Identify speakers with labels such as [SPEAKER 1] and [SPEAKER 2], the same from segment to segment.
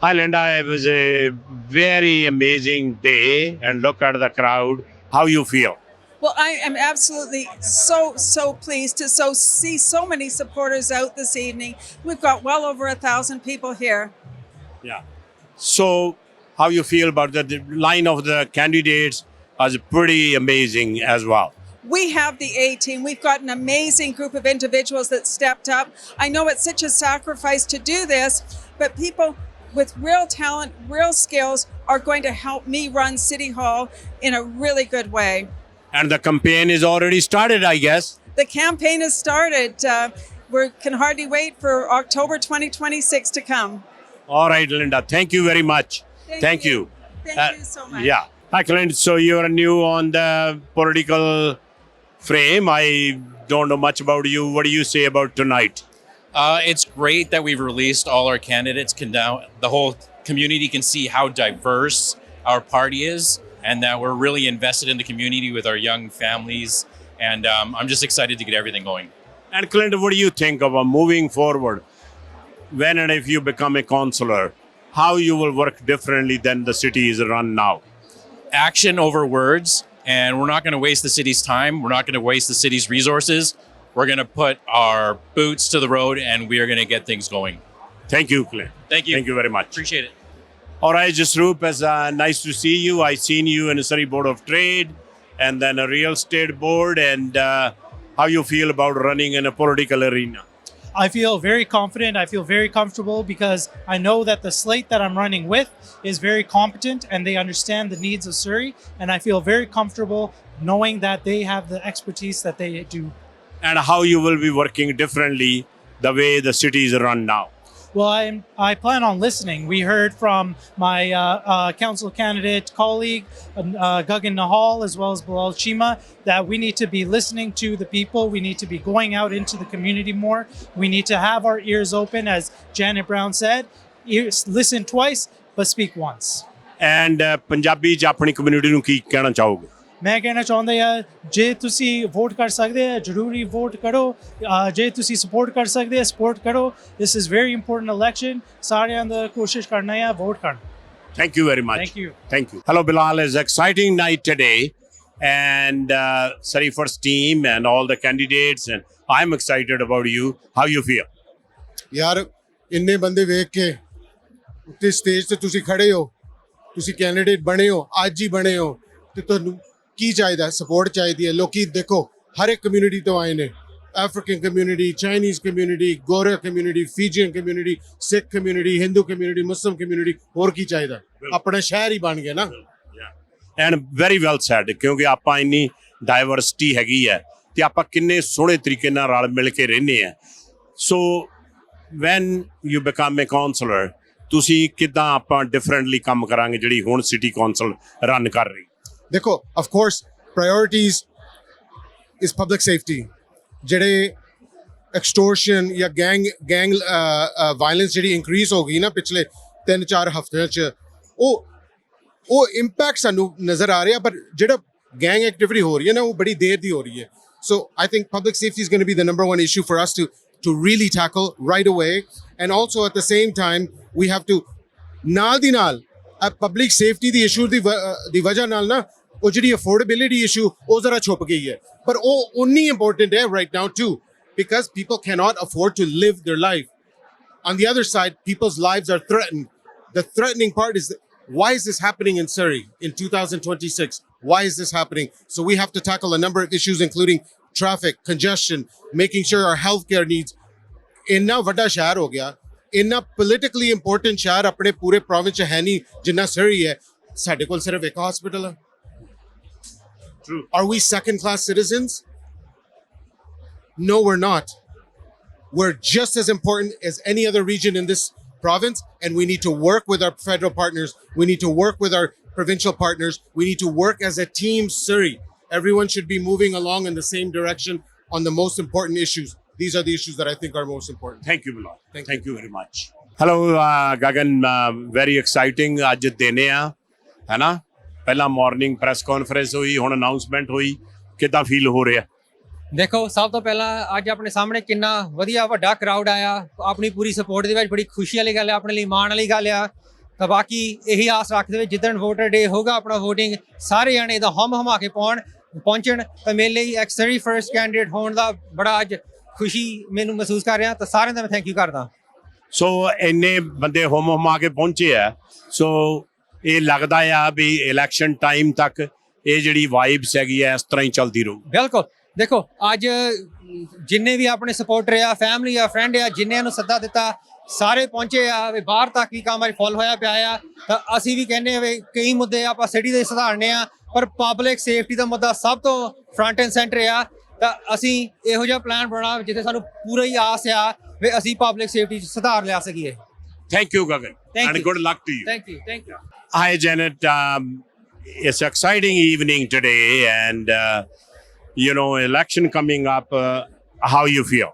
[SPEAKER 1] Hi, Linda. It was a very amazing day, and look at the crowd. How you feel?
[SPEAKER 2] Well, I am absolutely so pleased to see so many supporters out this evening. We've got well over 1,000 people here.
[SPEAKER 1] Yeah. So, how you feel about the line of the candidates? Was pretty amazing as well.
[SPEAKER 2] We have the A team. We've got an amazing group of individuals that stepped up. I know it's such a sacrifice to do this, but people with real talent, real skills are going to help me run City Hall in a really good way.
[SPEAKER 1] And the campaign is already started, I guess.
[SPEAKER 2] The campaign has started. We can hardly wait for October 2026 to come.
[SPEAKER 1] All right, Linda. Thank you very much. Thank you.
[SPEAKER 2] Thank you so much.
[SPEAKER 1] Yeah. Hi, Clint. So you are new on the political frame. I don't know much about you. What do you say about tonight?
[SPEAKER 3] It's great that we've released all our candidates. The whole community can see how diverse our party is, and that we're really invested in the community with our young families. And I'm just excited to get everything going.
[SPEAKER 1] And Clint, what do you think about moving forward? When and if you become a councillor, how you will work differently than the city is run now?
[SPEAKER 3] Action over words, and we're not going to waste the city's time. We're not going to waste the city's resources. We're going to put our boots to the road, and we are going to get things going.
[SPEAKER 1] Thank you, Clint.
[SPEAKER 3] Thank you.
[SPEAKER 1] Thank you very much.
[SPEAKER 3] Appreciate it.
[SPEAKER 1] All right, Jasroop, it's nice to see you. I seen you in the Surrey Board of Trade and then a real estate board. And how you feel about running in a political arena?
[SPEAKER 4] I feel very confident. I feel very comfortable because I know that the slate that I'm running with is very competent and they understand the needs of Surrey. And I feel very comfortable knowing that they have the expertise that they do.
[SPEAKER 1] And how you will be working differently the way the city is run now?
[SPEAKER 4] Well, I plan on listening. We heard from my council candidate colleague, Gagan Nahal, as well as Bilal Chima, that we need to be listening to the people. We need to be going out into the community more. We need to have our ears open, as Janet Brown said, listen twice, but speak once.
[SPEAKER 1] And Punjabi च अपनी community ਨੂੰ ਕੀ ਕਹਿਣਾ ਚਾਹੋਗੇ?
[SPEAKER 4] मैं कहना चाਹੁੰਦਾ ਹਾਂ ਜੇ ਤੁਸੀਂ ਵੋਟ ਕਰ ਸਕਦੇ ਹੋ ਜ਼ਰੂਰੀ ਵੋਟ ਕਰੋ ਜੇ ਤੁਸੀਂ ਸਪੋਰਟ ਕਰ ਸਕਦੇ ਹੋ ਸਪੋਰਟ ਕਰੋ this is very important election ਸਾਰਿਆਂ ਦਾ ਕੋਸ਼ਿਸ਼ ਕਰਨਾ ਹੈ ਵੋਟ ਕਰਨ
[SPEAKER 1] Thank you very much.
[SPEAKER 4] Thank you.
[SPEAKER 1] Thank you. Hello, Bilal. It's an exciting night today. And Surrey First team and all the candidates. And I'm excited about you. How you feel?
[SPEAKER 5] ਯਾਰ ਇੰਨੇ ਬੰਦੇ ਵੇਖ ਕੇ ਉੱਤੇ stage ਤੇ ਤੁਸੀਂ ਖੜੇ ਹੋ ਤੁਸੀਂ ਕੈਂਡੀਡੇਟ ਬਣੇ ਹੋ ਅੱਜ ਹੀ ਬਣੇ ਹੋ ਤੇ ਤੁਹਾਨੂੰ ਕੀ ਚਾਹੀਦਾ ਸਪੋਰਟ ਚਾਹੀਦੀ ਹੈ ਲੋਕੀ ਦੇਖੋ ਹਰ ਇੱਕ ਕਮਿਊਨਿਟੀ ਤੋਂ ਆਏ ਨੇ ਅਫਰੀਕਨ ਕਮਿਊਨਿਟੀ ਚਾਈਨੀਜ਼ ਕਮਿਊਨਿਟੀ ਗੋਰਾ ਕਮਿਊਨਿਟੀ ਫੀਜੀਅਨ ਕਮਿਊਨਿਟੀ ਸਿੱਖ ਕਮਿਊਨਿਟੀ ਹਿੰਦੂ ਕਮਿਊਨਿਟੀ ਮੁਸਲਿਮ ਕਮਿਊਨਿਟੀ ਹੋਰ ਕੀ ਚਾਹੀਦਾ ਆਪਣਾ ਸ਼ਹਿਰ ਹੀ ਬਣ ਗਿਆ ਨਾ
[SPEAKER 1] ਐਂਡ ਵੈਰੀ ਵੈਲ ਸੈਡ ਕਿਉਂਕਿ ਆਪਾਂ ਇੰਨੀ ਡਾਈਵਰਸਿਟੀ ਹੈਗੀ ਹੈ ਤੇ ਆਪਾਂ ਕਿੰਨੇ ਸੋਹਣੇ ਤਰੀਕੇ ਨਾਲ ਰਲ ਮਿਲ ਕੇ ਰਹਿੰਦੇ ਆ so when you become a counsellor ਤੁਸੀਂ ਕਿੱਦਾਂ ਆਪਾਂ ਡਿਫਰੈਂਟਲੀ ਕੰਮ ਕਰਾਂਗੇ ਜਿਹੜੀ ਹੁਣ ਸਿਟੀ ਕਾਉਂਸਲ ਰਨ ਕਰ ਰਹੀ
[SPEAKER 5] देखो of course priorities is public safety ਜਿਹੜੇ extortion ਜਾਂ gang violence ਜਿਹੜੀ increase ਹੋ ਗਈ ਨਾ ਪਿਛਲੇ 3-4 ਹਫ਼ਤਿਆਂ ਚ ਉਹ impact ਸਾਨੂੰ ਨਜ਼ਰ ਆ ਰਿਹਾ ਪਰ ਜਿਹੜਾ gang activity ਹੋ ਰਹੀ ਹੈ ਨਾ ਉਹ ਬੜੀ ਦੇਰ ਦੀ ਹੋ ਰਹੀ ਹੈ so I think public safety is going to be the number one issue for us to really tackle right away and also at the same time we have to ਨਾਲ ਦੀ ਨਾਲ public safety ਦੀ issue ਦੀ ਵਜ੍ਹਾ ਨਾਲ ਨਾ ਉਹ ਜਿਹੜੀ affordability issue ਉਹ ਜ਼ਰਾ ਛੁਪ ਗਈ ਹੈ ਪਰ ਉਹ ਉਨੀ important ਹੈ right now too because people cannot afford to live their life. On the other side, people's lives are threatened. The threatening part is why is this happening in Surrey in 2026? Why is this happening? So we have to tackle a number of issues including traffic, congestion, making sure our healthcare needs. ਇੰਨਾ ਵੱਡਾ ਸ਼ਹਿਰ ਹੋ ਗਿਆ ਇੰਨਾ politically important ਸ਼ਹਿਰ ਆਪਣੇ ਪੂਰੇ province ਚ ਹੈ ਨਹੀਂ ਜਿੰਨਾ Surrey ਹੈ ਸਾਡੇ ਕੋਲ ਸਿਰਫ ਇੱਕ hospital ਹੈ.
[SPEAKER 1] True.
[SPEAKER 5] Are we second-class citizens? No, we're not. We're just as important as any other region in this province, and we need to work with our federal partners. We need to work with our provincial partners. We need to work as a team, Surrey. Everyone should be moving along in the same direction on the most important issues. These are the issues that I think are most important.
[SPEAKER 1] Thank you, Bilal. Thank you very much. Hello, Gagan. Very exciting. ਅੱਜ ਦਿਨ ਆ ਹੈ ਨਾ ਪਹਿਲਾਂ morning press conference ਹੋਈ ਹੁਣ announcement ਹੋਈ ਕਿੱਦਾਂ ਫੀਲ ਹੋ ਰਿਹਾ
[SPEAKER 6] ਦੇਖੋ ਸਭ ਤੋਂ ਪਹਿਲਾਂ ਅੱਜ ਆਪਣੇ ਸਾਹਮਣੇ ਕਿੰਨਾ ਵਧੀਆ ਵੱਡਾ ਕਰਾਊਡ ਆਇਆ ਆਪਣੀ ਪੂਰੀ ਸਪੋਰਟ ਦੇ ਵਿੱਚ ਬੜੀ ਖੁਸ਼ੀ ਵਾਲੀ ਗੱਲ ਹੈ ਆਪਣੇ ਲਈ ਮਾਣ ਵਾਲੀ ਗੱਲ ਆ ਤਾਂ ਬਾਕੀ ਇਹੀ ਆਸ ਰੱਖਦੇ ਹੋਏ ਜਿੱਦਣ ਵੋਟਰ ਡੇ ਹੋਗਾ ਆਪਣਾ VOTING ਸਾਰੇ ਜਾਣੇ ਦਾ ਹਮ ਹਮਾ ਕੇ ਪਹੁੰਚਣ ਤਾਂ ਮੇਰੇ ਲਈ ਇੱਕ Surrey ਫਰਸਟ ਕੈਂਡੀਡੇਟ ਹੋਣ ਦਾ ਬੜਾ ਅੱਜ ਖੁਸ਼ੀ ਮੈਨੂੰ ਮਹਿਸੂਸ ਕਰ ਰਿਹਾ ਤਾਂ ਸਾਰਿਆਂ ਦਾ ਮੈਂ ਥੈਂਕ ਯੂ ਕਰਦਾ
[SPEAKER 1] ਸੋ ਇੰਨੇ ਬੰਦੇ ਹੁਮਾ ਕੇ ਪਹੁੰਚੇ ਆ ਸੋ ਇਹ ਲੱਗਦਾ ਆ ਵੀ ਇਲੈਕਸ਼ਨ ਟਾਈਮ ਤੱਕ ਇਹ ਜਿਹੜੀ ਵਾਈਬਸ ਹੈਗੀ ਆ ਇਸ ਤਰ੍ਹਾਂ ਹੀ ਚੱਲਦੀ ਰਹੂ
[SPEAKER 6] ਬਿਲਕੁਲ ਦੇਖੋ ਅੱਜ ਜਿੰਨੇ ਵੀ ਆਪਣੇ ਸਪੋਰਟਰ ਆ ਫੈਮਿਲੀ ਆ ਫਰੈਂਡ ਆ ਜਿੰਨਿਆਂ ਨੂੰ ਸੱਦਾ ਦਿੱਤਾ ਸਾਰੇ ਪਹੁੰਚੇ ਆ ਵੀ ਬਾਹਰ ਤੱਕ ਹੀ ਕੰਮ ਅੱਜ ਫੁੱਲ ਹੋਇਆ ਪਿਆ ਆ ਤਾਂ ਅਸੀਂ ਵੀ ਕਹਿੰਦੇ ਆ ਵੀ ਕਈ ਮੁੱਦੇ ਆਪਾਂ ਸਿਟੀ ਦੇ ਸੁਧਾਰਨੇ ਆ ਪਰ ਪਬਲਿਕ ਸੇਫਟੀ ਦਾ ਮੁੱਦਾ ਸਭ ਤੋਂ ਫਰੰਟ ਐਂਡ ਸੈਂਟਰ ਆ ਤਾਂ ਅਸੀਂ ਇਹੋ ਜਿਹਾ ਪਲਾਨ ਬਣਾਉਣਾ ਜਿੱਥੇ ਸਾਨੂੰ ਪੂਰਾ ਹੀ ਆਸ ਆ ਵੀ ਅਸੀਂ ਪਬਲਿਕ ਸੇਫਟੀ 'ਚ ਸੁਧਾਰ ਲਿਆ ਸਕੀਏ
[SPEAKER 1] thank you Gagan and good luck to you
[SPEAKER 6] thank you
[SPEAKER 1] Hi Janet, it's an exciting evening today and election coming up, how you feel?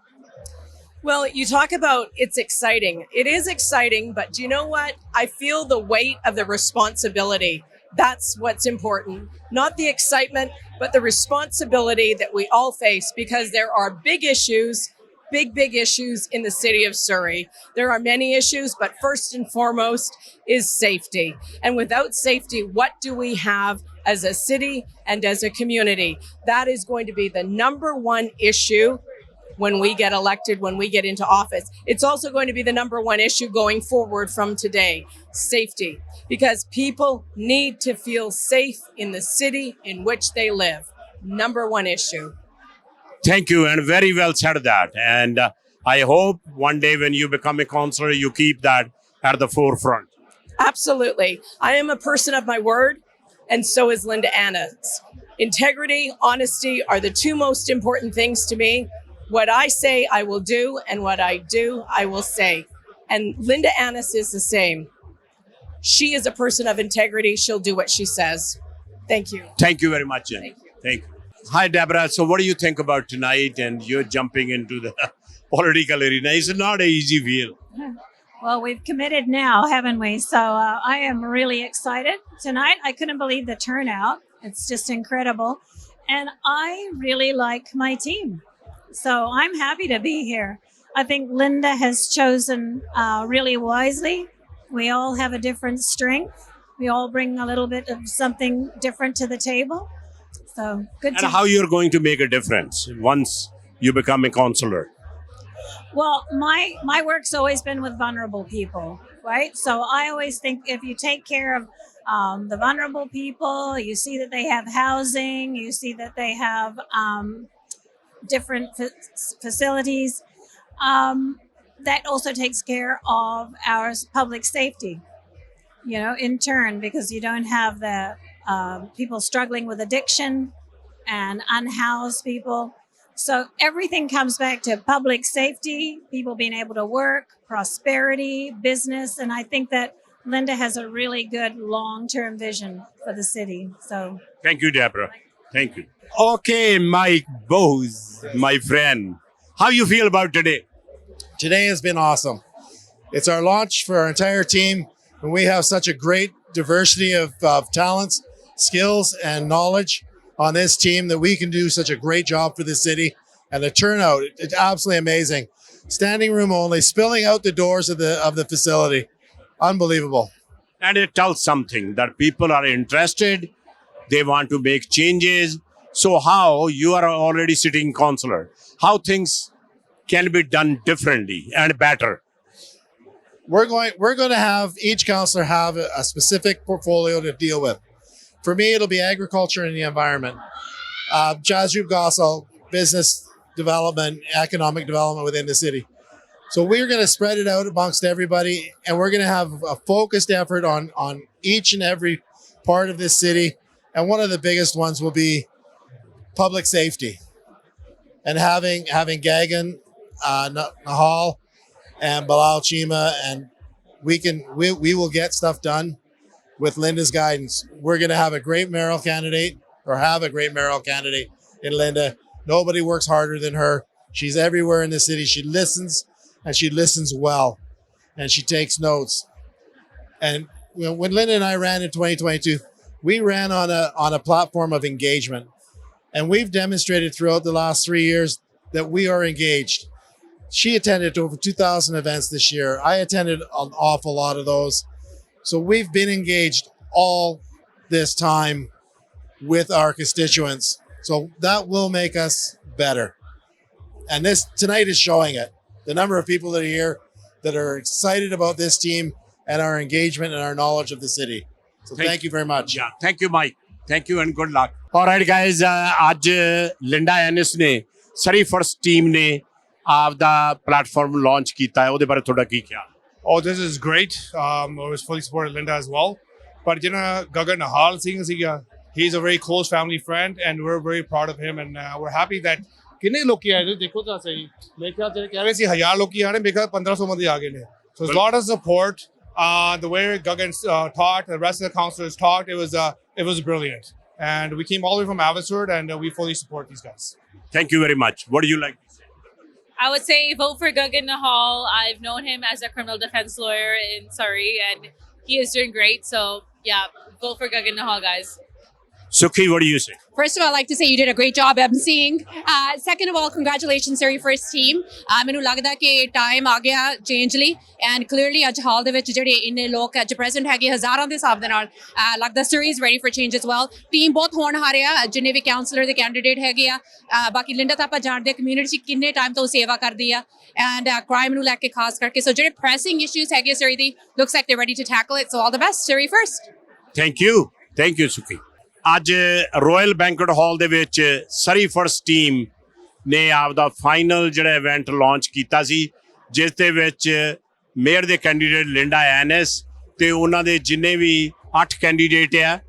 [SPEAKER 7] Well, you talk about it's exciting. It is exciting, but do you know what? I feel the weight of the responsibility. That's what's important. Not the excitement, but the responsibility that we all face because there are big issues, big issues in the city of Surrey. There are many issues, but first and foremost is safety. And without safety, what do we have as a city and as a community? That is going to be the number one issue when we get elected, when we get into office. It's also going to be the number one issue going forward from today, safety, because people need to feel safe in the city in which they live. Number one issue.
[SPEAKER 1] Thank you, and very well said that. And I hope one day when you become a councillor, you keep that at the forefront.
[SPEAKER 7] Absolutely. I am a person of my word, and so is Linda Annis. Integrity, honesty are the two most important things to me. What I say, I will do, and what I do, I will say. And Linda Annis is the same. She is a person of integrity. She'll do what she says. Thank you.
[SPEAKER 1] Thank you very much, Jen.
[SPEAKER 7] Thank you.
[SPEAKER 1] Thank you. Hi, Deborah. So what do you think about tonight? And you're jumping into the political arena. It's not an easy field.
[SPEAKER 8] Well, we've committed now, haven't we? So I am really excited tonight. I couldn't believe the turnout. It's just incredible. And I really like my team. So I'm happy to be here. I think Linda has chosen really wisely. We all have a different strength. We all bring a little bit of something different to the table. So good.
[SPEAKER 1] And how you're going to make a difference once you become a councillor?
[SPEAKER 8] Well, my work's always been with vulnerable people, right? So I always think if you take care of the vulnerable people, you see that they have housing, you see that they have different facilities. That also takes care of our public safety, in turn, because you don't have the people struggling with addiction and unhoused people. So everything comes back to public safety, people being able to work, prosperity, business. And I think that Linda has a really good long-term vision for the city. So
[SPEAKER 1] Thank you, Deborah. Thank you. Okay, Mike Bose, my friend. How you feel about today?
[SPEAKER 9] Today has been awesome. It's our launch for our entire team, and we have such a great diversity of talents, skills, and knowledge on this team that we can do such a great job for the city. And the turnout, it's absolutely amazing. Standing room only, spilling out the doors of the facility. Unbelievable.
[SPEAKER 1] And it tells something that people are interested. They want to make changes. So how you are already sitting councillor, how things can be done differently and better?
[SPEAKER 9] We're going to have each councillor have a specific portfolio to deal with. For me, it'll be agriculture and the environment. Jazrub Gossel, business development, economic development within the city. So we're going to spread it out amongst everybody, and we're going to have a focused effort on each and every part of this city. And one of the biggest ones will be public safety. And having Gagan, Nahal, and Bilal Chima, and we will get stuff done with Linda's guidance. We're going to have a great mayoral candidate in Linda. Nobody works harder than her. She's everywhere in the city. She listens, and she listens well, and she takes notes. And when Linda and I ran in 2022, we ran on a platform of engagement, and we've demonstrated throughout the last 3 years that we are engaged. She attended over 2,000 events this year. I attended an awful lot of those. So we've been engaged all this time with our constituents. So that will make us better. And this tonight is showing it. The number of people that are here that are excited about this team and our engagement and our knowledge of the city. So thank you very much.
[SPEAKER 1] Yeah, thank you, Mike. Thank you and good luck. All right, guys. आज लिंडा एनिस ने सरी first team ने आपदा platform launch किया है। ਉਹਦੇ ਬਾਰੇ ਤੁਹਾਡਾ ਕੀ ਖਿਆਲ?
[SPEAKER 10] Oh, this is great. I was fully supported Linda as well. But you know, Gagan Nahal Singh, he's a very close family friend, and we're very proud of him. And we're happy that कितने लोग किया है देखो तो सही मैं क्या कह रहे सी 1000 लोग किया है मैं कहा 1500 बंदे आगे ने. So there's a lot of support. The way Gagan talked, the rest of the councillors talked, it was brilliant. And we came all the way from Abbotsford, and we fully support these guys.
[SPEAKER 1] Thank you very much. What do you like to say?
[SPEAKER 11] I would say vote for Gagan Nahal. I've known him as a criminal defense lawyer in Surrey, and he is doing great. So, yeah, vote for Gagan Nahal, guys.
[SPEAKER 1] Sukhi, what do you say?
[SPEAKER 12] First of all, I'd like to say you did a great job emceeing. Second of all, congratulations, Surrey first team. ਮੈਨੂੰ ਲੱਗਦਾ ਕਿ time ਆ ਗਿਆ change ਲਈ and clearly ਅੱਜ ਹਾਲ ਦੇ ਵਿੱਚ ਜਿਹੜੇ ਇੰਨੇ ਲੋਕ ਅੱਜ ਪ੍ਰੈਜ਼ੈਂਟ ਹੈਗੇ ਹਜ਼ਾਰਾਂ ਦੇ ਹਿਸਾਬ ਦੇ ਨਾਲ ਲੱਗਦਾ Surrey is ready for change as well. Team ਬਹੁਤ ਹੋਣਹਾਰ ਆ ਜਿੰਨੇ ਵੀ ਕਾਉਂਸਲਰ ਦੇ ਕੈਂਡੀਡੇਟ ਹੈਗੇ ਆ ਬਾਕੀ ਲਿੰਡਾ ਤਾਂ ਆਪਾਂ ਜਾਣਦੇ ਕਮਿਊਨਿਟੀ 'ਚ ਕਿੰਨੇ ਟਾਈਮ ਤੋਂ ਸੇਵਾ ਕਰਦੀ ਆ ਐਂਡ ਕ੍ਰਾਈਮ ਨੂੰ ਲੈ ਕੇ ਖਾਸ ਕਰਕੇ ਸੋ ਜਿਹੜੇ ਪ੍ਰੈਸਿੰਗ ਇਸ਼ੂਜ਼ ਹੈਗੇ Surrey the looks like they're ready to tackle it. So all the best, Surrey first.
[SPEAKER 1] Thank you, Sukhi. ਅੱਜ ਰਾਇਲ ਬੈਂਕਟ ਹਾਲ ਦੇ ਵਿੱਚ ਸਰੀ ਫਰਸਟ ਟੀਮ ਨੇ ਆਪਦਾ ਫਾਈਨਲ ਜਿਹੜਾ ਇਵੈਂਟ ਲਾਂਚ ਕੀਤਾ ਸੀ ਜਿਸ ਦੇ ਵਿੱਚ ਮੇਅਰ ਦੇ ਕੈਂਡੀਡੇਟ ਲਿੰਡਾ ਐਨਐਸ ਤੇ ਉਹਨਾਂ ਦੇ ਜਿੰਨੇ ਵੀ 8 ਕੈਂਡੀਡੇਟ ਆ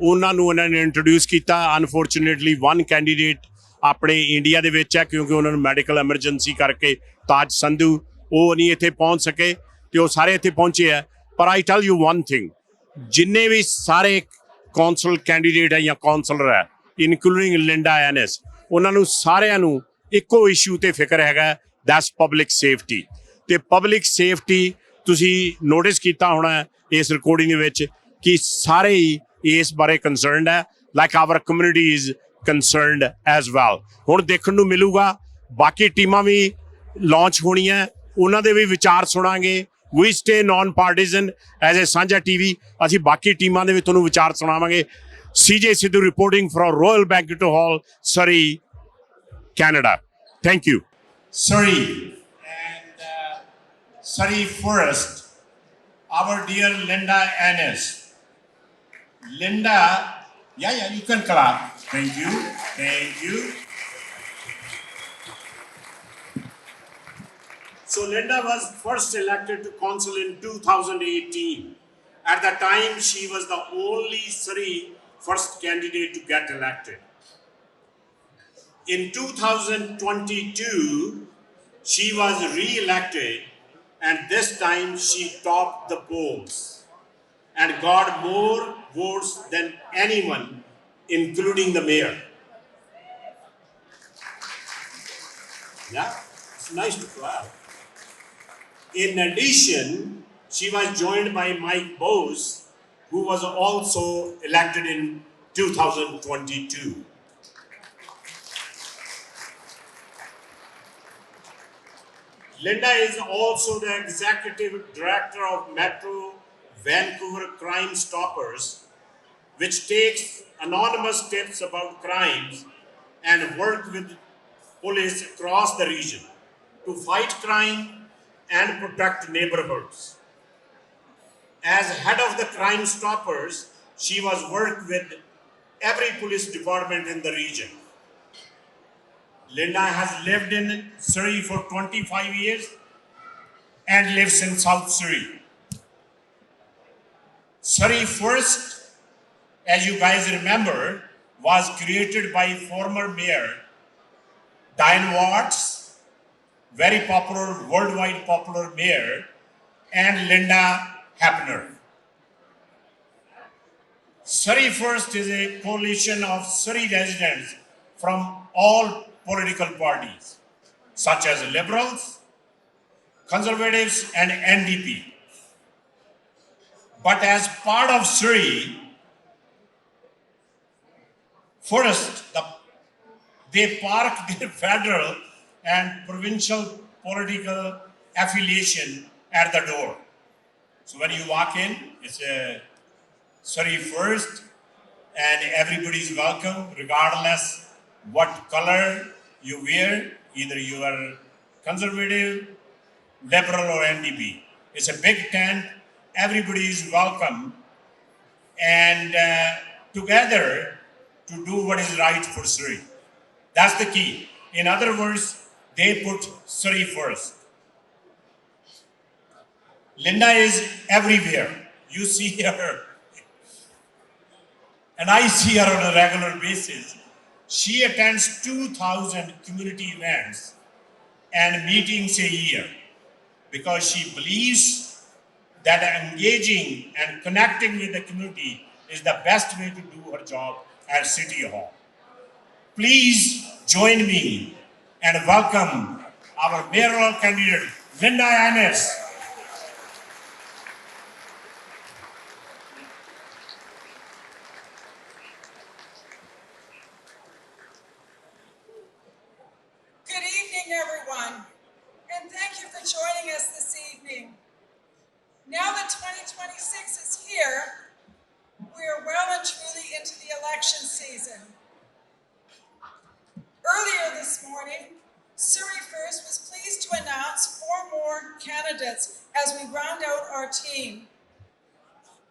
[SPEAKER 1] ਉਹਨਾਂ ਨੂੰ ਉਹਨਾਂ ਨੇ ਇੰਟਰੋਡਿਊਸ ਕੀਤਾ। ਅਨਫੋਰਚੂਨੇਟਲੀ 1 ਕੈਂਡੀਡੇਟ ਆਪਣੇ ਇੰਡੀਆ ਦੇ ਵਿੱਚ ਹੈ ਕਿਉਂਕਿ ਉਹਨਾਂ ਨੂੰ ਮੈਡੀਕਲ ਐਮਰਜੈਂਸੀ ਕਰਕੇ ਤਾਜ ਸੰਧੂ ਉਹ ਨਹੀਂ ਇੱਥੇ ਪਹੁੰਚ ਸਕੇ ਤੇ ਉਹ ਸਾਰੇ ਇੱਥੇ ਪਹੁੰਚੇ ਆ। ਪਰ ਆਈ ਟੈਲ ਯੂ ਵਨ ਥਿੰਗ ਜਿੰਨੇ ਵੀ ਸਾਰੇ ਕੌਂਸਲ ਕੈਂਡੀਡੇਟ ਹੈ ਜਾਂ ਕੌਂਸਲਰ ਹੈ ਇਨਕਲੂਡਿੰਗ ਲਿੰਡਾ ਐਨਐਸ ਉਹਨਾਂ ਨੂੰ ਸਾਰਿਆਂ ਨੂੰ ਇੱਕੋ ਇਸ਼ੂ ਤੇ ਫਿਕਰ ਹੈਗਾ ਦੈਟਸ ਪਬਲਿਕ ਸੇਫਟੀ ਤੇ ਪਬਲਿਕ ਸੇਫਟੀ ਤੁਸੀਂ ਨੋਟਿਸ ਕੀਤਾ ਹੋਣਾ ਇਸ ਰਿਕਾਰਡਿੰਗ ਦੇ ਵਿੱਚ ਕਿ ਸਾਰੇ ਹੀ ਇਸ ਬਾਰੇ ਕੰਸਰਨਡ ਹੈ like our community is concerned as well. ਹੁਣ ਦੇਖਣ ਨੂੰ ਮਿਲੂਗਾ ਬਾਕੀ ਟੀਮਾਂ ਵੀ ਲਾਂਚ ਹੋਣੀਆਂ ਉਹਨਾਂ ਦੇ ਵੀ ਵਿਚਾਰ ਸੁਣਾਂਗੇ। We stay non-partisan as a Sanjha TV. ਅਸੀਂ ਬਾਕੀ ਟੀਮਾਂ ਦੇ ਵਿੱਚ ਤੁਹਾਨੂੰ ਵਿਚਾਰ ਸੁਣਾਵਾਂਗੇ। CJ Sidhu reporting from Royal Banquet Hall, Surrey, Canada. Thank you. Surrey and Surrey first, our dear Linda Annis. Linda, yeah, you can clap. Thank you. So Linda was first elected to council in 2018. At the time, she was the only Surrey first candidate to get elected. In 2022, she was re-elected, and this time she topped the polls and got more votes than anyone, including the mayor. Yeah, it's nice to clap. In addition, she was joined by Mike Bose, who was also elected in 2022. Linda is also the executive director of Metro Vancouver Crime Stoppers, which takes anonymous tips about crimes and work with police across the region to fight crime and protect neighborhoods. As head of the Crime Stoppers, she was worked with every police department in the region. Linda has lived in Surrey for 25 years and lives in South Surrey. Surrey First, as you guys remember, was created by former mayor Diane Watts, very popular, worldwide popular mayor, and Linda Hapner. Surrey First is a coalition of Surrey residents from all political parties, such as Liberals, Conservatives, and NDP. But as part of Surrey First, they park their federal and provincial political affiliation at the door. So when you walk in, it's a Surrey first, and everybody's welcome, regardless what color you wear. Either you are conservative, liberal, or NDP. It's a big tent. Everybody is welcome, and together to do what is right for Surrey. That's the key. In other words, they put Surrey first. Linda is everywhere. You see her, and I see her on a regular basis. She attends 2,000 community events and meetings a year because she believes that engaging and connecting with the community is the best way to do her job at City Hall. Please join me and welcome our mayoral candidate, Linda Annis.
[SPEAKER 2] Good evening, everyone, and thank you for joining us this evening. Now that 2026 is here, we are well and truly into the election season. Earlier this morning, Surrey First was pleased to announce 4 more candidates as we round out our team.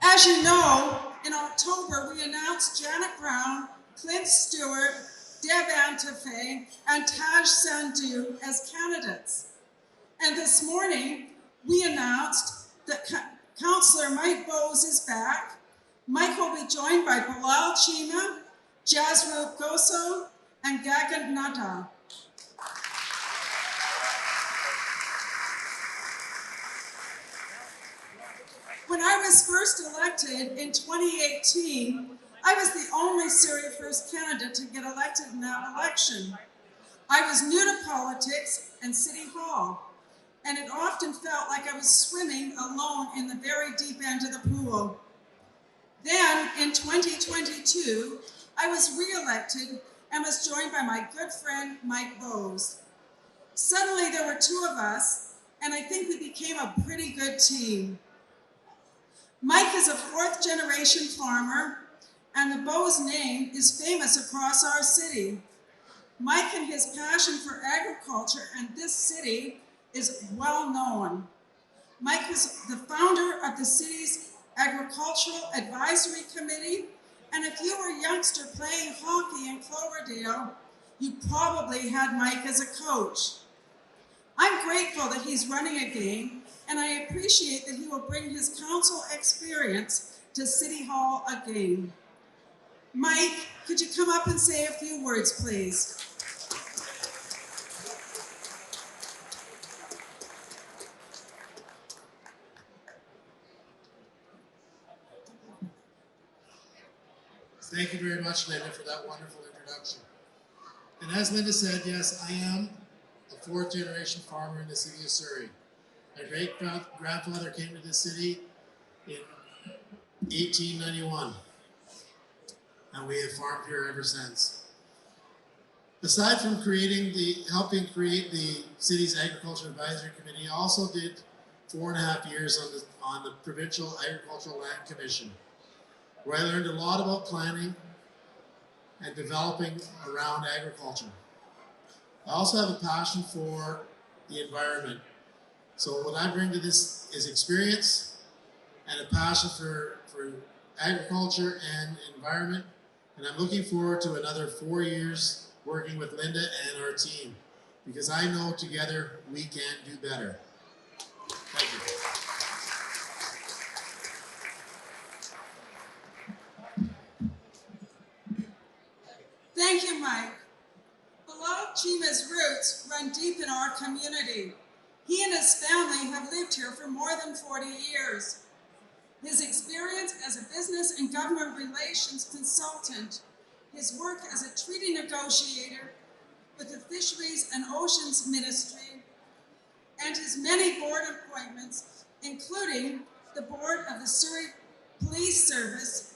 [SPEAKER 2] As you know, in October, we announced Janet Brown, Clint Stewart, Deb Antefe, and Taj Sandhu as candidates. And this morning, we announced that Councillor Mike Bowes is back. Mike will be joined by Bilal Chima, Jasroop Goso, and Gagan Nada. When I was first elected in 2018, I was the only Surrey First candidate to get elected in that election. I was new to politics and City Hall, and it often felt like I was swimming alone in the very deep end of the pool. Then, in 2022, I was re-elected and was joined by my good friend, Mike Bowes. Suddenly, there were 2 of us, and I think we became a pretty good team. Mike is a 4th-generation farmer, and the Bowes name is famous across our city. Mike and his passion for agriculture and this city is well known. Mike was the founder of the city's Agricultural Advisory Committee, and if you were a youngster playing hockey in Cloverdale, you probably had Mike as a coach. I'm grateful that he's running again, and I appreciate that he will bring his council experience to City Hall again. Mike, could you come up and say a few words, please?
[SPEAKER 9] Thank you very much, Linda, for that wonderful introduction. And as Linda said, yes, I am a 4th-generation farmer in the city of Surrey. My great-grandfather came to this city in 1891, and we have farmed here ever since. Aside from helping create the city's Agriculture Advisory Committee, I also did 4.5 years on the Provincial Agricultural Land Commission, where I learned a lot about planning and developing around agriculture. I also have a passion for the environment. So what I bring to this is experience and a passion for agriculture and environment. And I'm looking forward to another 4 years working with Linda and our team, because I know together we can do better. Thank you.
[SPEAKER 2] Thank you, Mike. Bilal Chima's roots run deep in our community. He and his family have lived here for more than 40 years. His experience as a business and government relations consultant, his work as a treaty negotiator with the Fisheries and Oceans Ministry, and his many board appointments, including the board of the Surrey Police Service,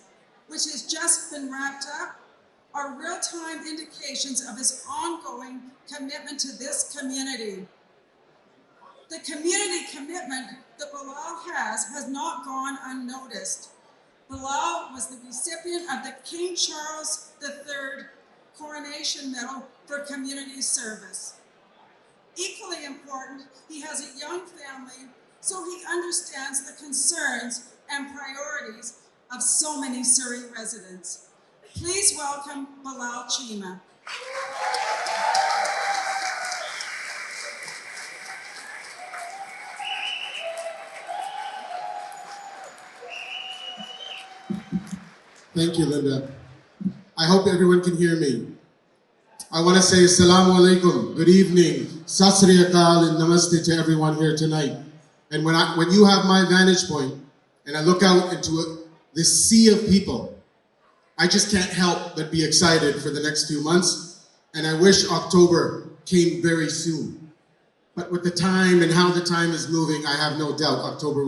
[SPEAKER 2] which has just been wrapped up, are real-time indications of his ongoing commitment to this community. The community commitment that Bilal has not gone unnoticed. Bilal was the recipient of the King Charles III Coronation Medal for Community Service. Equally important, he has a young family, so he understands the concerns and priorities of so many Surrey residents. Please welcome Bilal Chima.
[SPEAKER 5] Thank you, Linda. I hope everyone can hear me. I want to say Assalamu alaikum, good evening, Sat Sri Akal, and Namaste to everyone here tonight. And when you have my vantage point, and I look out into this sea of people, I just can't help but be excited for the next few months, and I wish October came very soon. But with the time and how the time is moving, I have no doubt October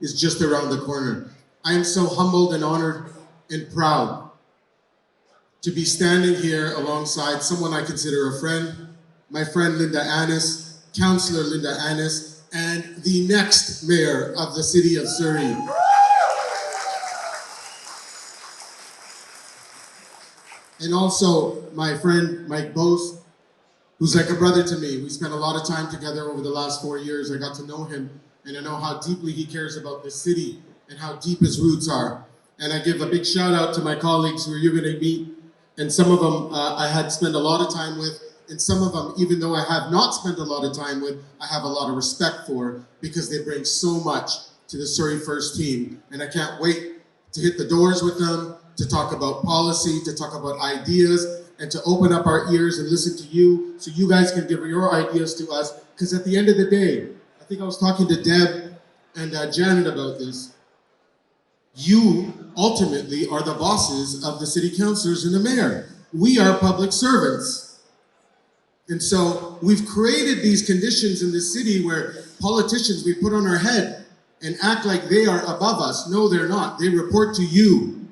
[SPEAKER 5] is just around the corner. I am so humbled and honored and proud to be standing here alongside someone I consider a friend, my friend Linda Annis, Councillor Linda Annis, and the next mayor of the city of Surrey. And also my friend Mike Bose, who's like a brother to me. We spent a lot of time together over the last 4 years. I got to know him, and I know how deeply he cares about this city and how deep his roots are. And I give a big shout out to my colleagues who you're gonna meet, and some of them I had spent a lot of time with, and some of them, even though I have not spent a lot of time with, I have a lot of respect for, because they bring so much to the Surrey First Team. And I can't wait to hit the doors with them, to talk about policy, to talk about ideas, and to open up our ears and listen to you, so you guys can give your ideas to us. Because at the end of the day, I think I was talking to Deb and Janet about this, you ultimately are the bosses of the city councillors and the mayor. We are public servants. And so we've created these conditions in the city where politicians we put on our head and act like they are above us. No, they're not. They report to you.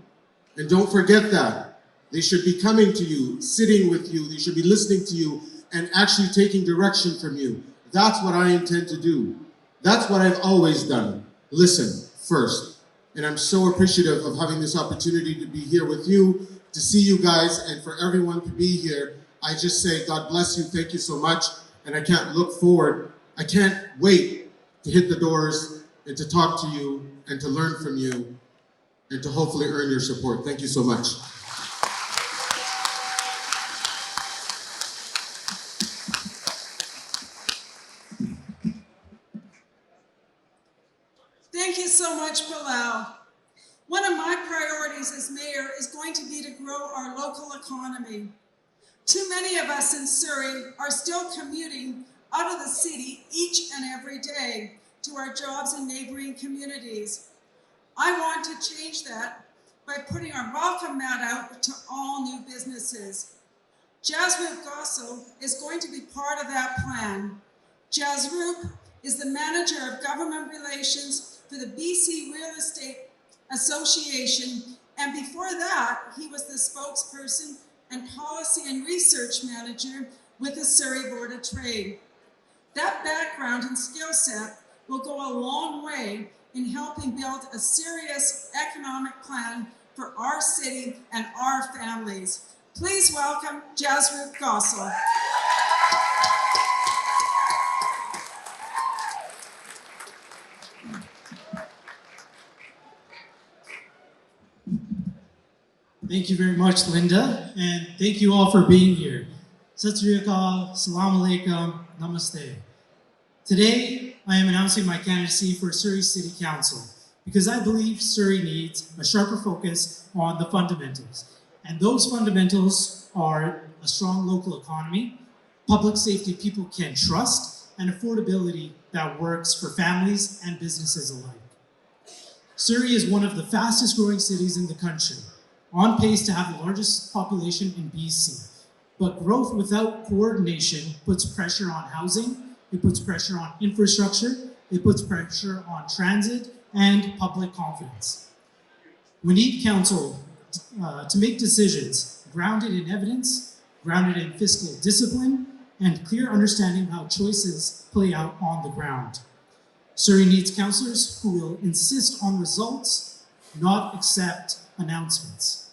[SPEAKER 5] And don't forget that. They should be coming to you, sitting with you. They should be listening to you and actually taking direction from you. That's what I intend to do. That's what I've always done. Listen first. And I'm so appreciative of having this opportunity to be here with you, to see you guys, and for everyone to be here. I just say, God bless you, thank you so much. And I can't wait to hit the doors and to talk to you and to learn from you and to hopefully earn your support. Thank you so much.
[SPEAKER 2] Thank you so much, Bilal. One of my priorities as mayor is going to be to grow our local economy. Too many of us in Surrey are still commuting out of the city each and every day to our jobs in neighboring communities. I want to change that by putting our welcome mat out to all new businesses. Jasroop Gossel is going to be part of that plan. Jasroop is the manager of government relations for the BC Real Estate Association, and before that, he was the spokesperson and policy and research manager with the Surrey Board of Trade. That background and skill set will go a long way in helping build a serious economic plan for our city and our families. Please welcome Jasroop Gossel.
[SPEAKER 4] Thank you very much, Linda, and thank you all for being here. Sat Sri Akal, Salam Alaikum, Namaste. Today, I am announcing my candidacy for Surrey City Council because I believe Surrey needs a sharper focus on the fundamentals. And those fundamentals are a strong local economy, public safety people can trust, and affordability that works for families and businesses alike. Surrey is one of the fastest growing cities in the country, on pace to have the largest population in BC. But growth without coordination puts pressure on housing, it puts pressure on infrastructure, it puts pressure on transit and public confidence. We need council to make decisions grounded in evidence, grounded in fiscal discipline, and clear understanding of how choices play out on the ground. Surrey needs councillors who will insist on results, not accept announcements.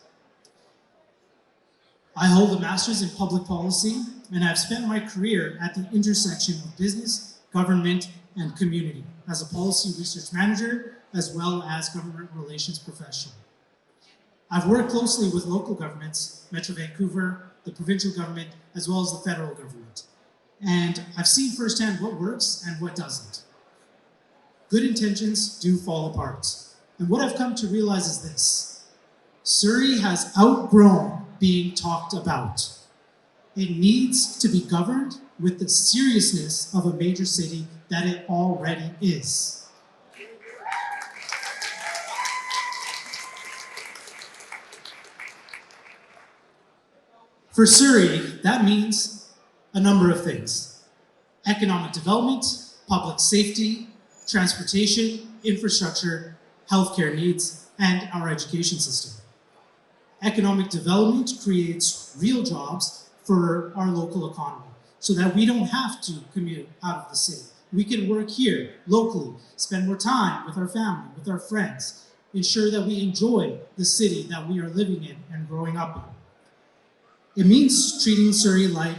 [SPEAKER 4] I hold a master's in public policy, and I've spent my career at the intersection of business, government, and community as a policy research manager, as well as government relations professional. I've worked closely with local governments, Metro Vancouver, the provincial government, as well as the federal government. And I've seen firsthand what works and what doesn't. Good intentions do fall apart. And what I've come to realize is this: Surrey has outgrown being talked about. It needs to be governed with the seriousness of a major city that it already is. For Surrey, that means a number of things: economic development, public safety, transportation, infrastructure, healthcare needs, and our education system. Economic development creates real jobs for our local economy so that we don't have to commute out of the city. We can work here locally, spend more time with our family, with our friends, ensure that we enjoy the city that we are living in and growing up in. It means treating Surrey like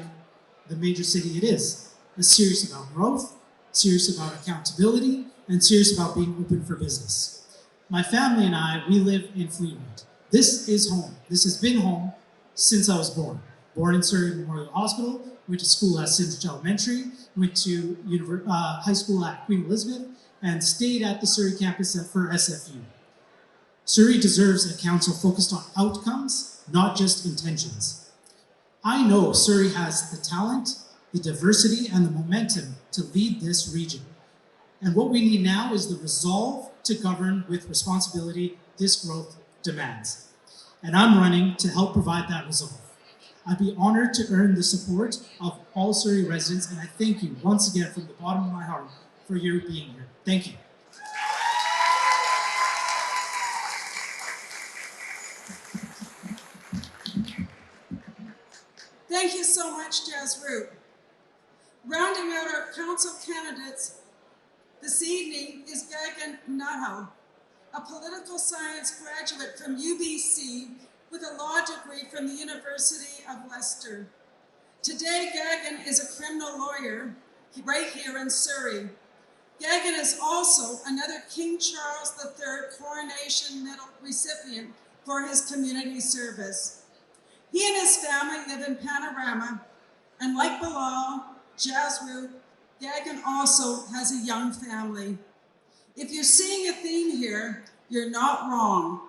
[SPEAKER 4] the major city it is. It's serious about growth, serious about accountability, and serious about being open for business. My family and I, we live in Fleetwood. This is home. This has been home since I was born. Born in Surrey Memorial Hospital, went to school at Sandwich Elementary, went to high school at Queen Elizabeth, and stayed at the Surrey campus for SFU. Surrey deserves a council focused on outcomes, not just intentions. I know Surrey has the talent, the diversity, and the momentum to lead this region. And what we need now is the resolve to govern with responsibility this growth demands. And I'm running to help provide that resolve. I'd be honored to earn the support of all Surrey residents, and I thank you once again from the bottom of my heart for your being here. Thank you.
[SPEAKER 2] Thank you so much, Jasroot. Rounding out our council candidates this evening is Gagan Nahal, a political science graduate from UBC with a law degree from the University of Leicester. Today, Gagan is a criminal lawyer right here in Surrey. Gagan is also another King Charles III Coronation Medal recipient for his community service. He and his family live in Panorama, and like Bilal, Jasroot, Gagan also has a young family. If you're seeing a theme here, you're not wrong.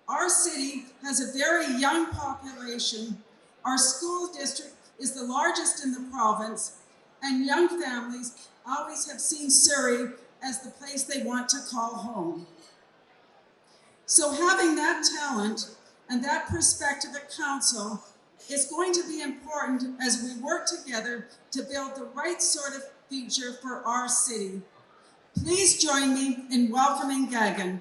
[SPEAKER 2] Our city has a very young population. Our school district is the largest in the province, and young families always have seen Surrey as the place they want to call home. So having that talent and that perspective at council is going to be important as we work together to build the right sort of future for our city. Please join me in welcoming Gagan.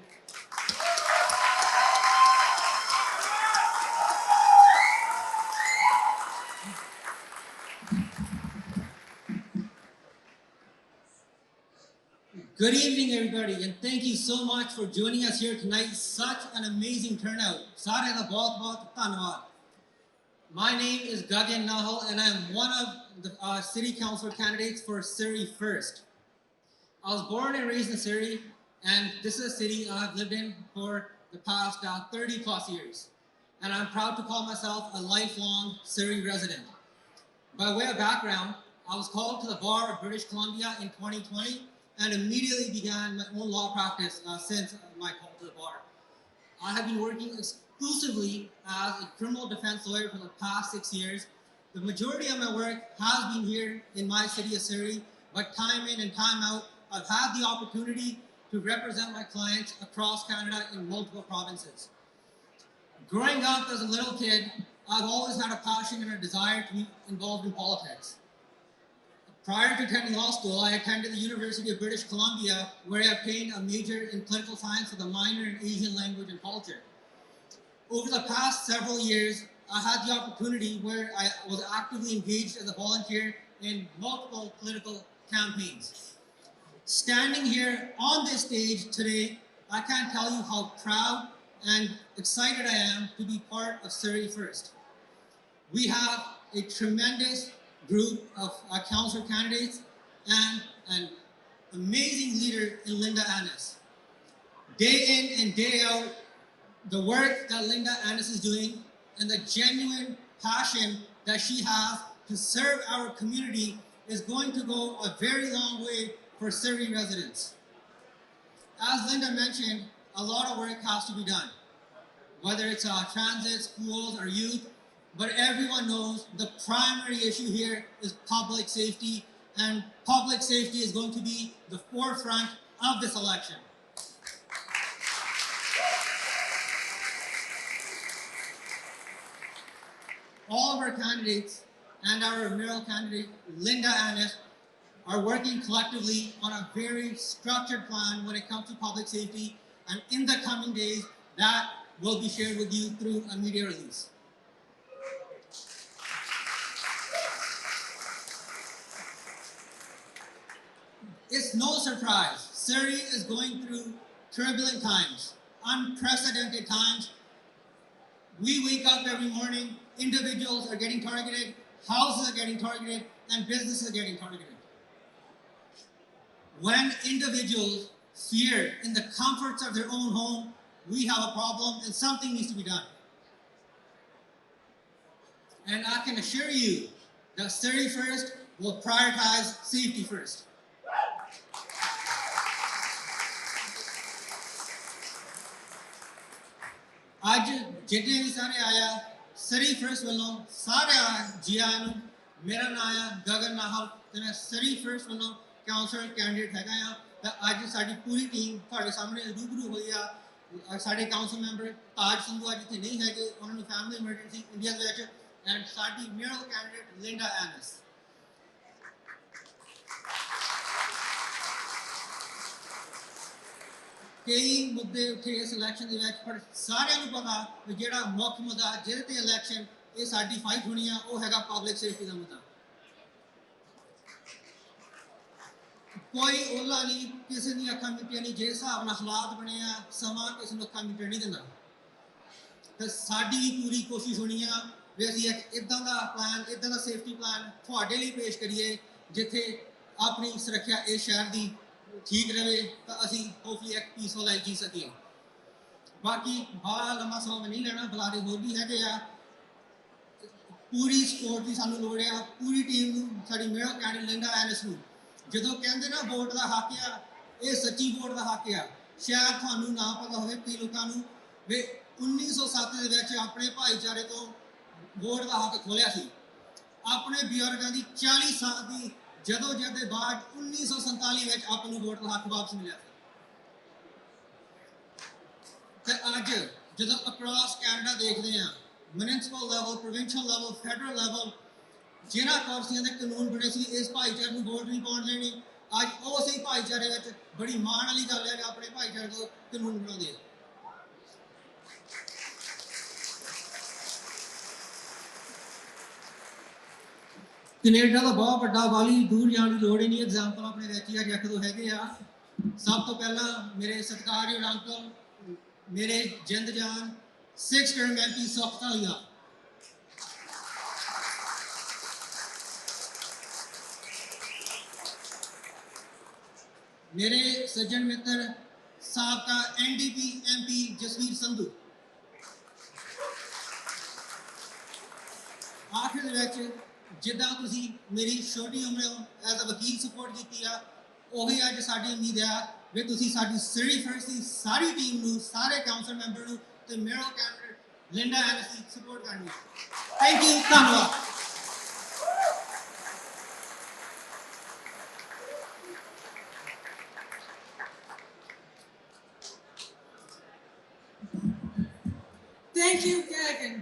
[SPEAKER 6] Good evening, everybody, and thank you so much for joining us here tonight. Such an amazing turnout. Sare da bahut bahut dhanyawad. My name is Gagan Nahal, and I'm one of the city councilor candidates for Surrey First. I was born and raised in Surrey, and this is a city I've lived in for the past 30 plus years. And I'm proud to call myself a lifelong Surrey resident. By way of background, I was called to the bar of British Columbia in 2020 and immediately began my own law practice since my call to the bar. I have been working exclusively as a criminal defense lawyer for the past 6 years. The majority of my work has been here in my city of Surrey, but time in and time out, I've had the opportunity to represent my clients across Canada in multiple provinces. Growing up as a little kid, I've always had a passion and a desire to be involved in politics. Prior to attending law school, I attended the University of British Columbia, where I obtained a major in political science with a minor in Asian language and culture. Over the past several years, I had the opportunity where I was actively engaged as a volunteer in multiple political campaigns. Standing here on this stage today, I can't tell you how proud and excited I am to be part of Surrey First. We have a tremendous group of councillor candidates and an amazing leader in Linda Annis. Day in and day out, the work that Linda Annis is doing and the genuine passion that she has to serve our community is going to go a very long way for Surrey residents. As Linda mentioned, a lot of work has to be done, whether it's transit, schools, or youth, but everyone knows the primary issue here is public safety, and public safety is going to be the forefront of this election. All of our candidates and our mayoral candidate, Linda Annis, are working collectively on a very structured plan when it comes to public safety, and in the coming days, that will be shared with you through a media release. It's no surprise, Surrey is going through turbulent times, unprecedented times. We wake up every morning, individuals are getting targeted, houses are getting targeted, and businesses are getting targeted. When individuals fear in the comforts of their own home, we have a problem and something needs to be done. And I can assure you that Surrey First will prioritize safety first. आज जितने भी सारे आया सरी first वालों सारे जियानु मेरा नाम है गगन नाहल ते मैं सरी फर्स्ट वालों काउंसलर कैंडिडेट हैगा आ ते आज साडी पूरी टीम ਤੁਹਾਡੇ ਸਾਹਮਣੇ रूबरू ਹੋਈ ਆ ਸਾਡੇ ਕਾਉਂਸਲ ਮੈਂਬਰ ਤਾਜ ਸੰਧੂ ਅੱਜ ਇੱਥੇ ਨਹੀਂ ਹੈਗੇ ਉਹਨਾਂ ਨੂੰ ਫੈਮਿਲੀ ਐਮਰਜੈਂਸੀ ਇੰਡੀਆ ਦੇ ਵਿੱਚ ਐਂਡ ਸਾਡੀ ਮੇਅਰ ਕੈਂਡੀਡੇਟ ਲਿੰਡਾ ਐਨਿਸ कई मुद्दे उठे इस इलैक्शन के पर सारे पता भी जो मुख्य मुद्दा जिहदे इलैक्शन ये साडी फाइट होनी है वो हैगा पब्लिक सेफ्टी का मुद्दा कोई ओला नहीं किसी दी अखां मिटिया नहीं जिस हिसाब नाल हालात बने आ समा किसी नूं अखां मिटण नहीं दिंदा ते साडी भी पूरी कोशिश होनी है भी असीं एक इदां दा प्लान इदां दा सेफ्टी प्लान तुहाडे लई पेश करिए जिथे अपनी सुरक्षा इस शहर की ठीक रहे तो असी होपफुली एक पीसफुल लाइफ जी सकिए बाकी बड़ा लंबा समय नहीं लेना बुलारे होर भी है पूरी सपोर्ट की सानू लोड़ है पूरी टीम नूं साडी मेयर कैंडिडेट लिंडा एलिस नूं जदों कहंदे ना वोट का हक आ ये सच्ची वोट का हक आ शायद थानू ना पता होवे कई लोगों नूं वे 1907 दे विच अपने भाईचारे तो वोट का हक खोलिया सी अपने बजुर्गों की 40 साल की जदोजहद के बाद 1947 में आपको वोट का हक वापस मिला तो अज जो अक्रॉस कैनेडा देखते हैं municipal level provincial level federal level जिन्होंने कौंसलियां के कानून बने से इस भाईचारे को वोट नहीं पाने देनी अज उस ही भाईचारे में बड़ी माण वाली गल है अपने भाईचारे को कानून बनाते हैं कनेडा का बहुत बड़ा वाली दूर जाने की लोड़ ही नहीं एग्जाम्पल अपने ही अज एक दो है सब तो पहला मेरे सत्कारयोग अंकल मेरे जिंद जान 6th टर्म MP सुख धालिया मेरे सज्जन मित्र साबका NDP MP जसवीर संधू आखिर जिदा तुसी मेरी छोटी उम्र एज अ वकील सपोर्ट की उही अज साडी उम्मीद है भी तुसी साडी सरी फर्स्ट की सारी टीम नूं सारे काउंसिल मैंबर नूं ते मेयर कैंडिडेट लिंडा एलिस की सपोर्ट करनी थैंक यू धन्यवाद
[SPEAKER 2] Thank you, Gagan.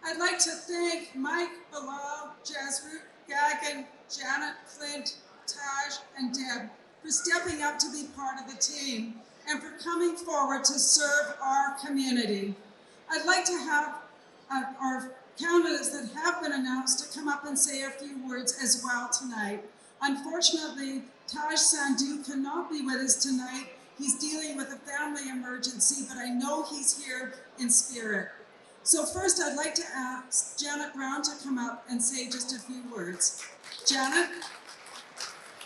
[SPEAKER 2] I'd like to thank Mike, Bilal, Jasroot, Gagan, Janet, Clint, Taj, and Deb for stepping up to be part of the team and for coming forward to serve our community. I'd like to have our candidates that have been announced to come up and say a few words as well tonight. Unfortunately, Taj Sandhu cannot be with us tonight. He's dealing with a family emergency, but I know he's here in spirit. So first, I'd like to ask Janet Brown to come up and say just a few words. Janet?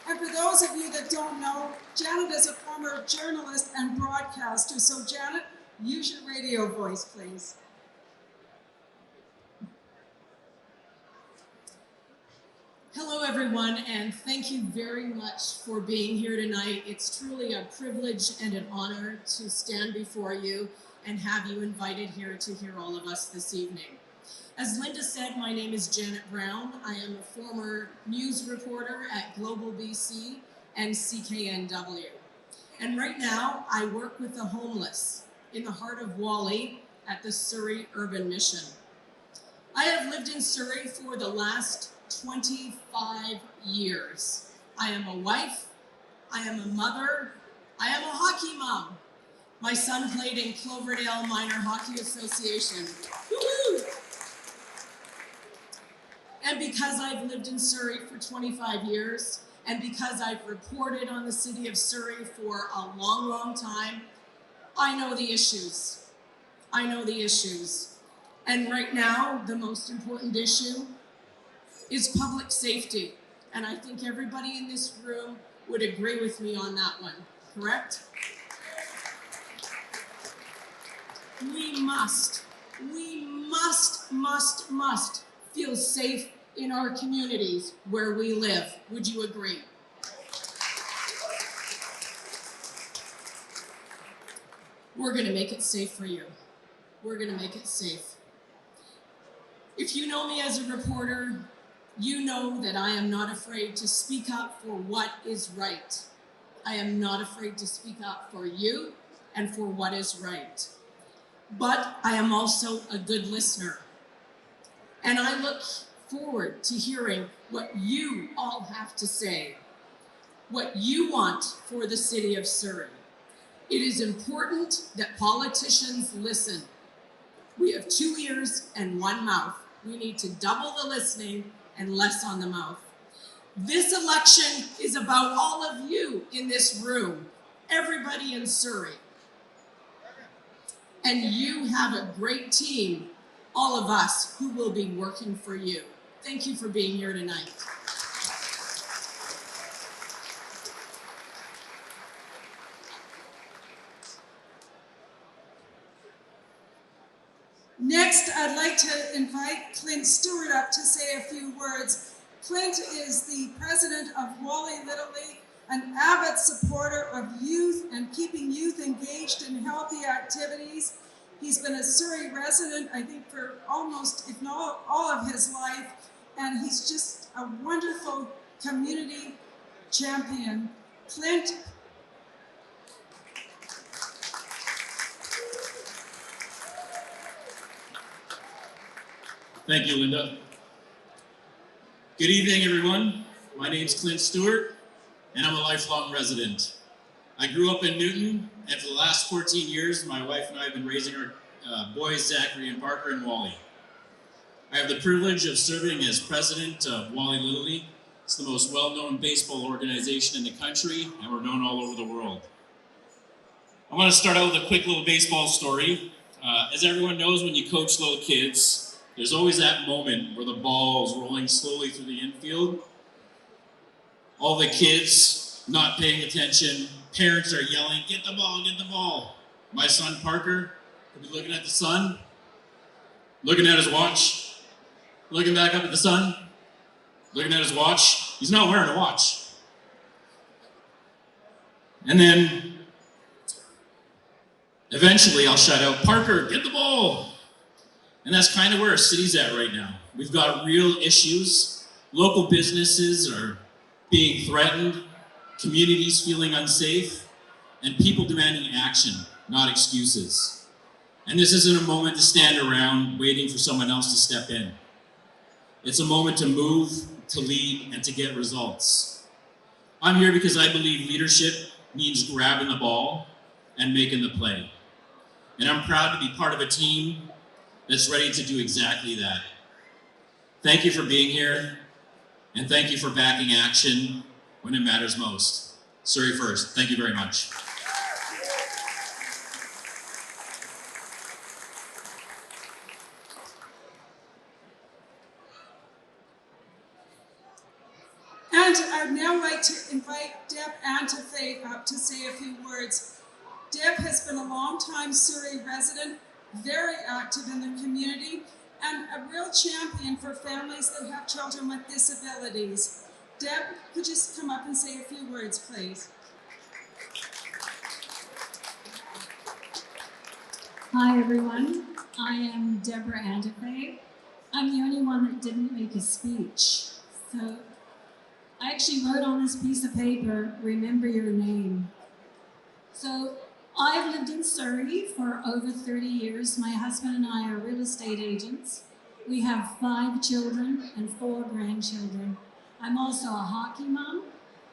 [SPEAKER 2] And for those of you that don't know, Janet is a former journalist and broadcaster. So Janet, use your radio voice, please.
[SPEAKER 7] Hello, everyone, and thank you very much for being here tonight. It's truly a privilege and an honor to stand before you and have you invited here to hear all of us this evening. As Linda said, my name is Janet Brown. I am a former news reporter at Global BC and CKNW. And right now, I work with the homeless in the heart of Whalley at the Surrey Urban Mission. I have lived in Surrey for the last 25 years. I am a wife, I am a mother, I am a hockey mom. My son played in Cloverdale Minor Hockey Association. Woo-hoo! And because I've lived in Surrey for 25 years, and because I've reported on the city of Surrey for a long, long time, I know the issues. I know the issues. And right now, the most important issue is public safety. And I think everybody in this room would agree with me on that one, correct? We must feel safe in our communities where we live. Would you agree? We're gonna make it safe for you. We're gonna make it safe. If you know me as a reporter, you know that I am not afraid to speak up for what is right. I am not afraid to speak up for you and for what is right. But I am also a good listener. And I look forward to hearing what you all have to say, what you want for the city of Surrey. It is important that politicians listen. We have 2 ears and 1 mouth. We need to double the listening and less on the mouth. This election is about all of you in this room, everybody in Surrey. And you have a great team, all of us, who will be working for you. Thank you for being here tonight.
[SPEAKER 2] Next, I'd like to invite Clint Stewart up to say a few words. Clint is the president of Whalley Little League, an avid supporter of youth and keeping youth engaged in healthy activities. He's been a Surrey resident, I think, for almost, if not all of his life, and he's just a wonderful community champion. Clint.
[SPEAKER 13] Thank you, Linda. Good evening, everyone. My name's Clint Stewart, and I'm a lifelong resident. I grew up in Newton, and for the last 14 years, my wife and I have been raising our boys, Zachary and Parker, in Whalley. I have the privilege of serving as president of Whalley Little League. It's the most well-known baseball organization in the country, and we're known all over the world. I want to start out with a quick little baseball story. As everyone knows, when you coach little kids, there's always that moment where the ball is rolling slowly through the infield. All the kids not paying attention, parents are yelling, "Get the ball, get the ball." My son Parker could be looking at the sun, looking at his watch, looking back up at the sun, looking at his watch. He's not wearing a watch. And then eventually I'll shout out, "Parker, get the ball." And that's kind of where our city's at right now. We've got real issues. Local businesses are being threatened, communities feeling unsafe, and people demanding action, not excuses. And this isn't a moment to stand around waiting for someone else to step in. It's a moment to move, to lead, and to get results. I'm here because I believe leadership means grabbing the ball and making the play. And I'm proud to be part of a team that's ready to do exactly that. Thank you for being here, and thank you for backing action when it matters most. Surrey first. Thank you very much.
[SPEAKER 2] And I'd now like to invite Deb Antefate up to say a few words. Deb has been a long-time Surrey resident, very active in the community, and a real champion for families that have children with disabilities. Deb, could you just come up and say a few words, please?
[SPEAKER 14] Hi everyone, I am Deborah Antefate. I'm the only one that didn't make a speech. So I actually wrote on this piece of paper, remember your name. So I've lived in Surrey for over 30 years. My husband and I are real estate agents. We have 5 children and 4 grandchildren. I'm also a hockey mom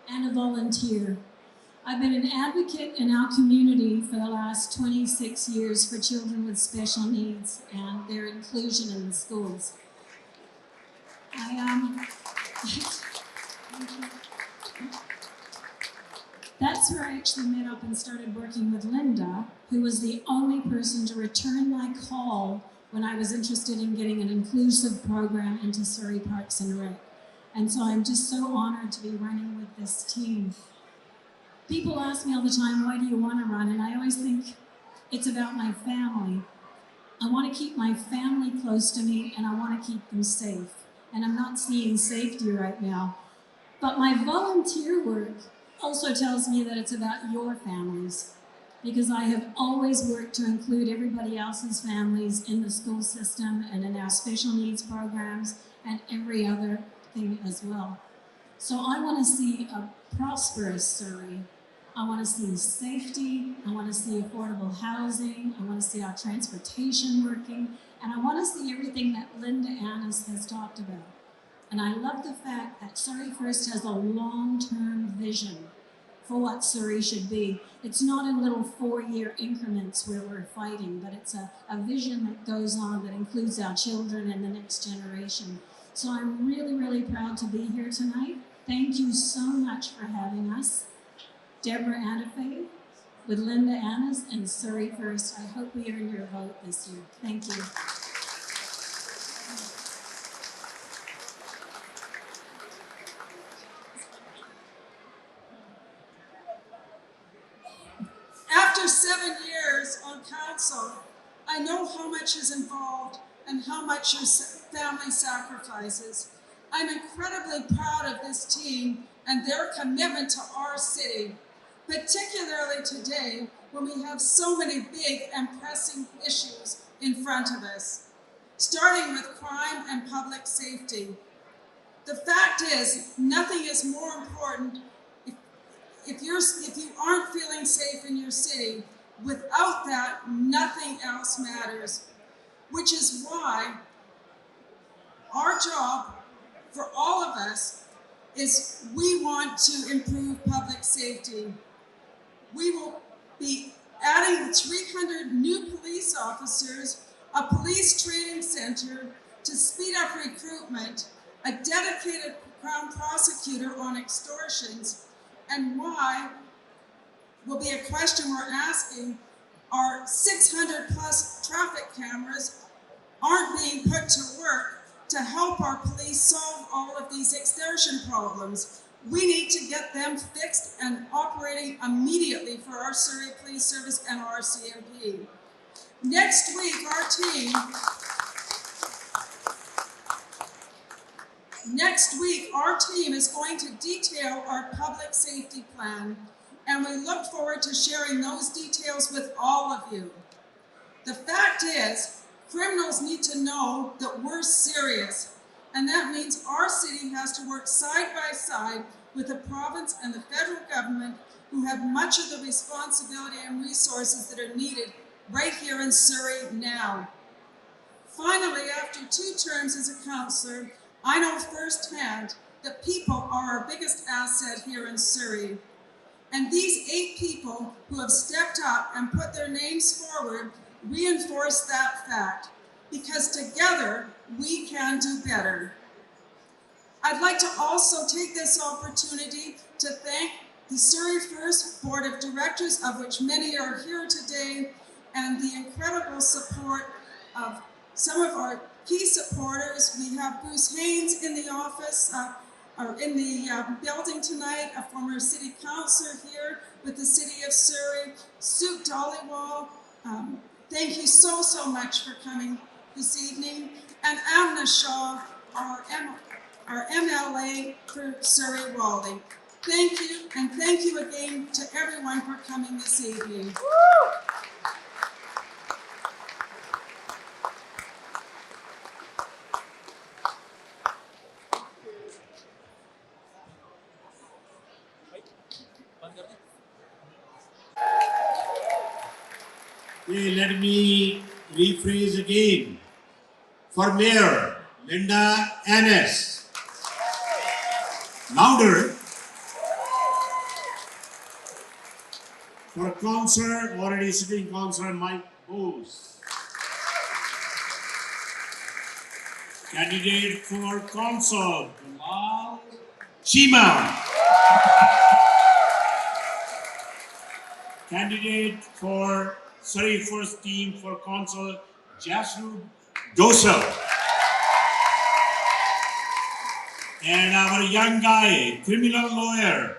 [SPEAKER 14] and a volunteer. I've been an advocate in our community for the last 26 years for children with special needs and their inclusion in the schools. That's where I actually met up and started working with Linda, who was the only person to return my call when I was interested in getting an inclusive program into Surrey Parks and Rec. And so I'm just so honored to be running with this team. People ask me all the time, why do you want to run? And I always think it's about my family. I want to keep my family close to me and I want to keep them safe. And I'm not seeing safety right now. But my volunteer work also tells me that it's about your families, because I have always worked to include everybody else's families in the school system and in our special needs programs and every other thing as well. So I want to see a prosperous Surrey. I want to see safety, I want to see affordable housing, I want to see our transportation working, and I want to see everything that Linda Annis has talked about. And I love the fact that Surrey First has a long-term vision for what Surrey should be. It's not in little 4-year increments where we're fighting, but it's a vision that goes on that includes our children and the next generation. So I'm really, really proud to be here tonight. Thank you so much for having us. Deborah Antefate with Linda Annis and Surrey First. I hope we earn your vote this year. Thank you.
[SPEAKER 2] After 7 years on council, I know how much is involved and how much your family sacrifices. I'm incredibly proud of this team and their commitment to our city, particularly today when we have so many big and pressing issues in front of us, starting with crime and public safety. The fact is, nothing is more important if you aren't feeling safe in your city. Without that, nothing else matters, which is why our job for all of us is we want to improve public safety. We will be adding 300 new police officers, a police training center to speed up recruitment, a dedicated Crown prosecutor on extortions, and why will be a question we're asking. Our 600 plus traffic cameras aren't being put to work to help our police solve all of these extortion problems. We need to get them fixed and operating immediately for our Surrey Police Service and our CMP. Next week, our team is going to detail our public safety plan, and we look forward to sharing those details with all of you. The fact is, criminals need to know that we're serious, and that means our city has to work side by side with the province and the federal government, who have much of the responsibility and resources that are needed right here in Surrey now. Finally, after 2 terms as a councillor, I know firsthand that people are our biggest asset here in Surrey. And these 8 people who have stepped up and put their names forward reinforce that fact. because together we can do better. I'd like to also take this opportunity to thank the Surrey First Board of Directors, of which many are here today, and the incredible support of some of our key supporters. We have Bruce Haynes in the office, or in the building tonight, a former city councillor here with the City of Surrey, Sue Dollywall. Thank you so much for coming this evening. And Amna Shaw, our MLA for Surrey Walding. Thank you, and thank you again to everyone for coming this evening.
[SPEAKER 1] Let me rephrase again. For Mayor, Linda Ennis. Louder. For Councillor, already sitting Councillor Mike Bose. Candidate for Council, Bilal Chima. Candidate for Surrey First Team for Council, Jasru Dosal. And our young guy, criminal lawyer,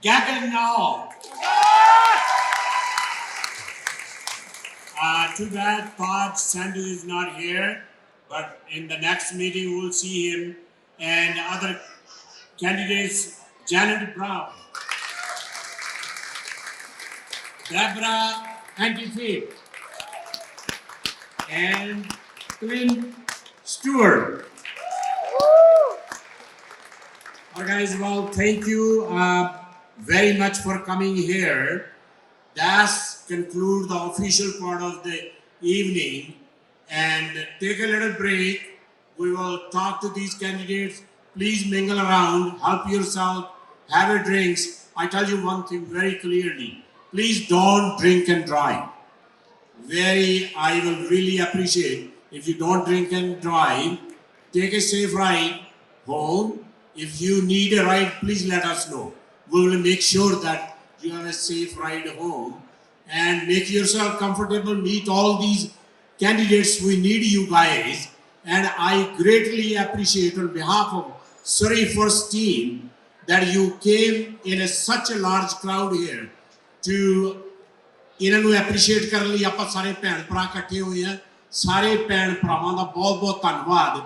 [SPEAKER 1] Gagan now. Too bad Todd Sandhu is not here, but in the next meeting we'll see him. And other candidates, Janet Brown, Deborah Antife, and Clint Stewart. All right, guys, well, thank you very much for coming here. That's conclude the official part of the evening, and take a little break. We will talk to these candidates. Please mingle around, help yourself, have a drinks. I tell you one thing very clearly. Please don't drink and drive. I will really appreciate if you don't drink and drive. Take a safe ride home. If you need a ride, please let us know. We will make sure that you have a safe ride home, and make yourself comfortable. Meet all these candidates. We need you guys, and I greatly appreciate on behalf of Surrey First Team that you came in such a large crowd here to appreciate ਕਰਨ ਲਈ ਆਪਾਂ ਸਾਰੇ ਭੈਣ ਭਰਾ ਇਕੱਠੇ ਹੋਏ ਆ। ਸਾਰੇ ਭੈਣ ਭਰਾਵਾਂ ਦਾ ਬਹੁਤ ਬਹੁਤ ਧੰਨਵਾਦ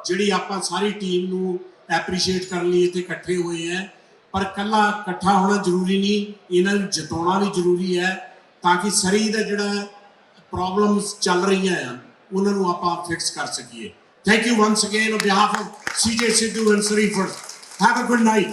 [SPEAKER 1] ਜਿਹੜੀ ਆਪਾਂ ਸਾਰੀ ਟੀਮ ਨੂੰ ਐਪਰੀਸ਼ੀਏਟ ਕਰਨ ਲਈ ਇੱਥੇ ਇਕੱਠੇ ਹੋਏ ਆ। ਪਰ ਕੱਲਾ ਇਕੱਠਾ ਹੋਣਾ ਜ਼ਰੂਰੀ ਨਹੀਂ, ਇਹਨਾਂ ਨੂੰ ਜਿਤਾਉਣਾ ਵੀ ਜ਼ਰੂਰੀ ਹੈ ਤਾਂ ਕਿ ਸਰੀ ਦਾ ਜਿਹੜਾ ਪ੍ਰੋਬਲਮਸ ਚੱਲ ਰਹੀਆਂ ਆ ਉਹਨਾਂ ਨੂੰ ਆਪਾਂ ਫਿਕਸ ਕਰ ਸਕੀਏ। Thank you once again on behalf of CJ Sidhu and Surrey First. Have a good night.